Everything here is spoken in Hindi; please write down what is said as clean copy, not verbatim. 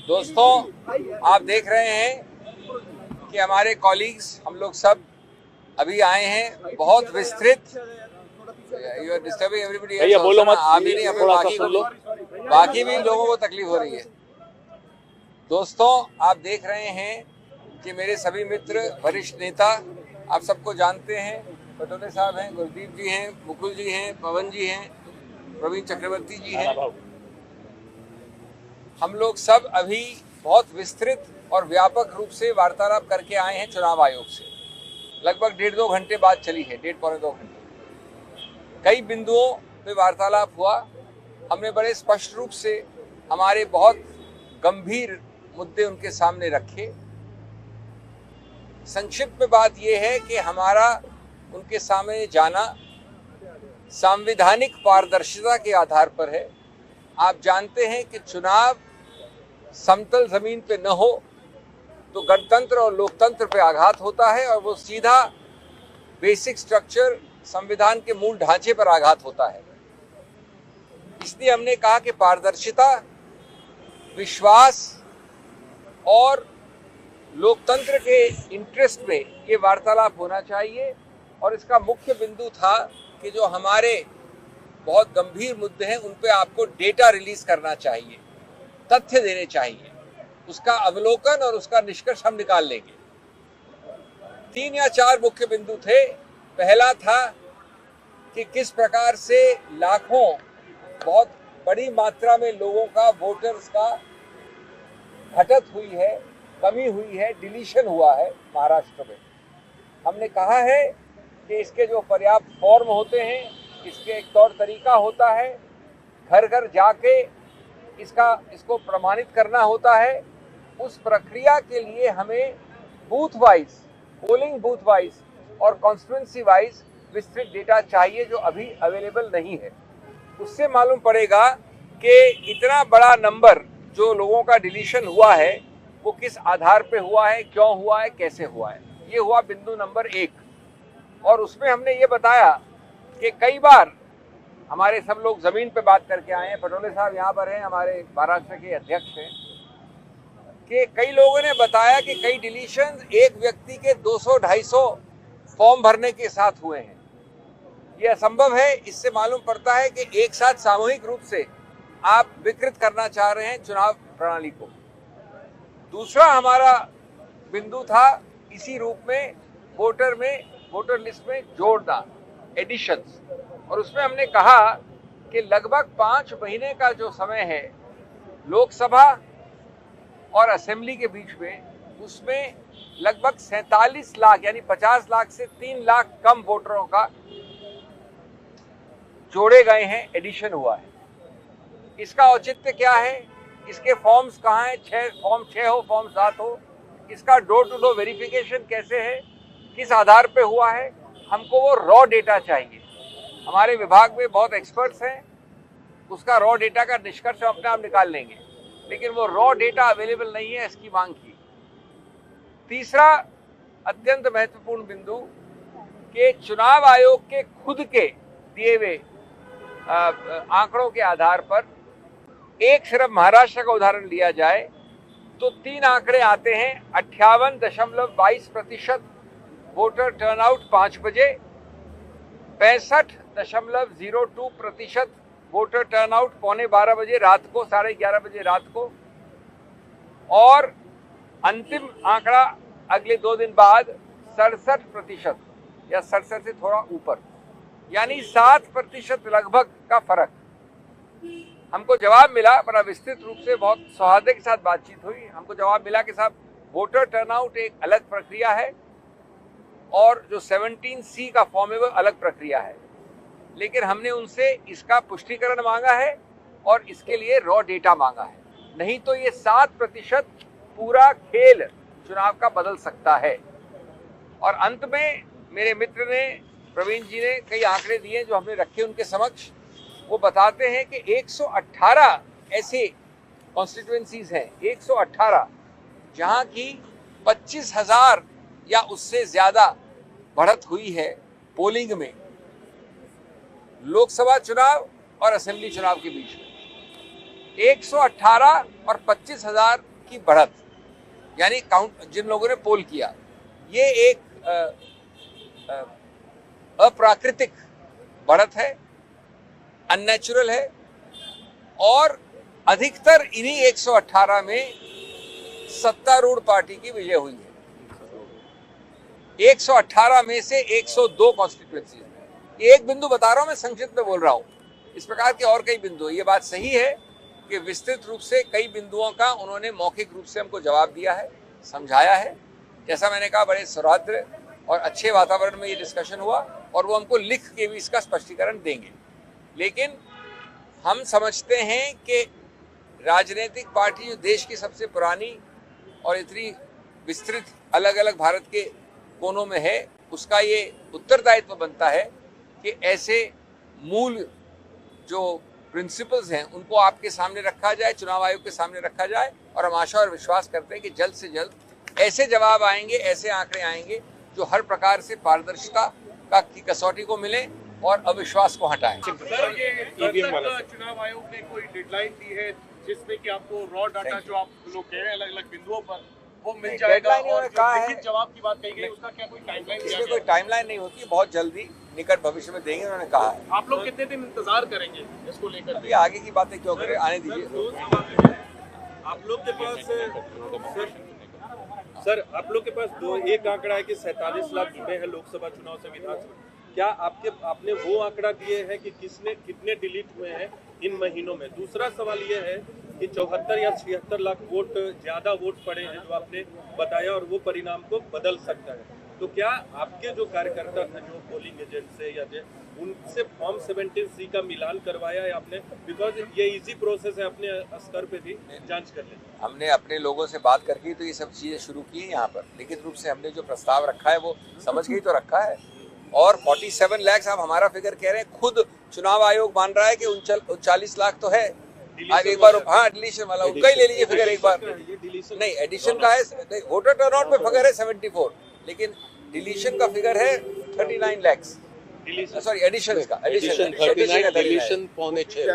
दोस्तों, आप देख रहे हैं कि हमारे कॉलीग्स हम लोग सब अभी आए हैं। बहुत विस्तृत डिस्टर्बिंग एवरीबडी, भैया बोलो मत, आप ही नहीं, हमें बाकी भी लोगों को तकलीफ हो रही है। दोस्तों, आप देख रहे हैं कि मेरे सभी मित्र, वरिष्ठ नेता, आप सबको जानते हैं, पटोले साहब हैं, गुरदीप जी हैं, मुकुल जी हैं, पवन जी हैं, प्रवीण चक्रवर्ती जी हैं। हम लोग सब अभी बहुत विस्तृत और व्यापक रूप से वार्तालाप करके आए हैं चुनाव आयोग से। लगभग 1.5-2 घंटे बाद चली है, 1.5-पौने 2 घंटे। कई बिंदुओं पे वार्तालाप हुआ। हमने बड़े स्पष्ट रूप से हमारे बहुत गंभीर मुद्दे उनके सामने रखे। संक्षिप्त में बात यह है कि हमारा उनके सामने जाना संवैधानिक पारदर्शिता के आधार पर है। आप जानते हैं कि चुनाव समतल जमीन पे न हो तो गणतंत्र और लोकतंत्र पे आघात होता है और वो सीधा बेसिक स्ट्रक्चर, संविधान के मूल ढांचे पर आघात होता है। इसलिए हमने कहा कि पारदर्शिता, विश्वास और लोकतंत्र के इंटरेस्ट में ये वार्तालाप होना चाहिए। और इसका मुख्य बिंदु था कि जो हमारे बहुत गंभीर मुद्दे हैं उन पे आपको डेटा रिलीज करना चाहिए, तथ्य देने चाहिए, उसका अवलोकन और उसका निष्कर्ष हम निकाल लेंगे। 3 या 4 मुख्य बिंदु थे। पहला था कि किस प्रकार से लाखों, बहुत बड़ी मात्रा में लोगों का, वोटर्स का घटत हुई है, कमी हुई है, डिलीशन हुआ है महाराष्ट्र में। हमने कहा है कि इसके जो पर्याप्त फॉर्म होते हैं, इसके एक तौर तरीका होता है, घर घर जाके इसको प्रमाणित करना होता है। उस प्रक्रिया के लिए हमें booth wise, polling booth wise और कॉन्स्टिट्यूएंसी वाइज विस्तृत डेटा चाहिए जो अभी अवेलेबल नहीं है। उससे मालूम पड़ेगा कि इतना बड़ा नंबर जो लोगों का डिलीशन हुआ है वो किस आधार पे हुआ है, क्यों हुआ है, कैसे हुआ है। ये हुआ बिंदु नंबर 1। और उसमें हमने ये बताया कि कई बार हमारे सब लोग जमीन पे बात करके आए हैं, पटोले साहब यहाँ पर हैं, हमारे महाराष्ट्र के अध्यक्ष हैं, कि कई लोगों ने बताया कि कई डिलीशन एक व्यक्ति के 200-250 फॉर्म भरने के साथ हुए हैं। ये असंभव है। इससे मालूम पड़ता है कि एक साथ सामूहिक रूप से आप विकृत करना चाह रहे हैं चुनाव प्रणाली को। दूसरा हमारा बिंदु था इसी रूप में वोटर लिस्ट में जोड़ना, एडिशंस। और उसमें हमने कहा कि लगभग 5 महीने का जो समय है लोकसभा और असेंबली के बीच में, उसमें लगभग 47 लाख यानी 50 लाख से 3 लाख कम वोटरों का जोड़े गए हैं, एडिशन हुआ है। इसका औचित्य क्या है? इसके फॉर्म्स कहाँ हैं? फॉर्म 6 हो, फॉर्म 7 हो। इसका डोर टू डोर वेरिफिकेशन कैसे है, किस आधार पे हुआ है? हमको वो रॉ डेटा चाहिए। हमारे विभाग में बहुत एक्सपर्ट्स हैं, उसका रॉ डेटा का निष्कर्ष हम अपने आप निकाल लेंगे, लेकिन वो रॉ डेटा अवेलेबल नहीं है, इसकी मांग की। तीसरा अत्यंत महत्वपूर्ण बिंदु कि चुनाव आयोग के खुद के दिए हुए आंकड़ों के आधार पर एक सिर्फ महाराष्ट्र का उदाहरण लिया जाए तो 3 आंकड़े आते हैं। 58.22% वोटर टर्नआउट 5 बजे, 65.02% वोटर टर्नआउट 11:15 बजे रात को, 11:30 बजे रात को, और अंतिम आंकड़ा अगले 2 दिन बाद 67% या 67 से थोड़ा ऊपर, यानी 7% लगभग का फर्क। हमको जवाब मिला, बड़ा विस्तृत रूप से, बहुत सौहार्द के साथ बातचीत हुई। हमको जवाब मिला कि साहब वोटर टर्नआउट एक अलग प्रक्रिया है और जो 17C का फॉर्म है वो अलग प्रक्रिया है। लेकिन हमने उनसे इसका पुष्टिकरण मांगा है और इसके लिए रॉ डेटा मांगा है, नहीं तो ये 7% पूरा खेल चुनाव का बदल सकता है। और अंत में मेरे मित्र ने, प्रवीण जी ने कई आंकड़े दिए जो हमने रखे उनके समक्ष। वो बताते हैं कि 118 ऐसे कॉन्स्टिट्यूएंसीज हैं, 118, जहां की 25,000 या उससे ज्यादा बढ़त हुई है पोलिंग में, लोकसभा चुनाव और असेंबली चुनाव के बीच में। 118 और 25,000 की बढ़त, यानी काउंट जिन लोगों ने पोल किया, ये एक अप्राकृतिक बढ़त है, अननेचुरल है, और अधिकतर इन्हीं 118 में सत्तारूढ़ पार्टी की विजय हुई है। 118 में से 102 कॉन्स्टिट्यूएंसी में। एक बिंदु बता रहा हूं, मैं संक्षिप्त में बोल रहा हूं, इस प्रकार के और कई बिंदु। ये बात सही है कि विस्तृत रूप से कई बिंदुओं का उन्होंने मौखिक रूप से हमको जवाब दिया है, समझाया है। जैसा मैंने कहा, बड़े सौहार्द और अच्छे वातावरण में ये डिस्कशन हुआ, और वो हमको लिख के भी इसका स्पष्टीकरण देंगे। लेकिन हम समझते हैं कि राजनीतिक पार्टी जो देश की सबसे पुरानी और इतनी विस्तृत अलग अलग भारत के कोनों में है, उसका ये उत्तरदायित्व बनता है कि ऐसे मूल जो प्रिंसिपल्स हैं उनको आपके सामने रखा जाए, चुनाव आयोग के सामने रखा जाए, और हम आशा और विश्वास करते हैं कि जल्द से जल्द ऐसे जवाब आएंगे, ऐसे आंकड़े आएंगे जो हर प्रकार से पारदर्शिता की कसौटी को मिले और अविश्वास को हटाएं। सर, ये चुनाव आयोग ने कोई डेडलाइन दी है जिसमें कि आपको रॉ डाटा जो आप लोग कह रहे हैं अलग अलग बिंदुओं पर वो मिल जाएगा, और लिखित जवाब की बात कही गई, उसका क्या कोई टाइमलाइन? इसमें कोई टाइमलाइन नहीं होती, बहुत जल्दी निकट भविष्य में देंगे, उन्होंने कहा है। आप लोग कितने दिन इंतजार करेंगे इसको लेकर? ये आगे की बातें क्यों करें, आने दीजिए। आप लोग के पास सर आप लोग के पास एक आंकड़ा है कि 47 लाख जुड़े हैं लोकसभा चुनाव से विधानसभा। क्या आपने वो आंकड़ा दिए हैं कि कितने डिलीट हुए हैं इन महीनों में? दूसरा सवाल ये है कि 74 या 76 लाख वोट ज्यादा वोट पड़े हैं जो आपने बताया, और वो परिणाम को बदल सकता है। तो क्या आपके जो कार्यकर्ता थे, जो पोलिंग एजेंट से या उनसे फॉर्म 17C का मिलान करवाया है आपने? बिकॉज ये इजी प्रोसेस है, अपने स्तर पे भी जांच कर लें। हमने अपने लोगों से बात करके तो ये सब चीजें शुरू की है। यहाँ पर लिखित रूप से हमने जो प्रस्ताव रखा है वो समझ के ही तो रखा है। और 47 लाख आप हमारा फिगर कह रहे हैं, खुद चुनाव आयोग मान रहा है कि 39 लाख तो है। आज एक बार, हाँ, डिलीशन वाला उनका ही ले लीजिए फिगर एक बार। नहीं, एडिशन का है, वोटर टर्नआउट में फिगर है 74, लेकिन डिलीशन का फिगर है 39 लाख। सॉरी, एडिशन का, एडिशन 39, डिलीशन 6.5।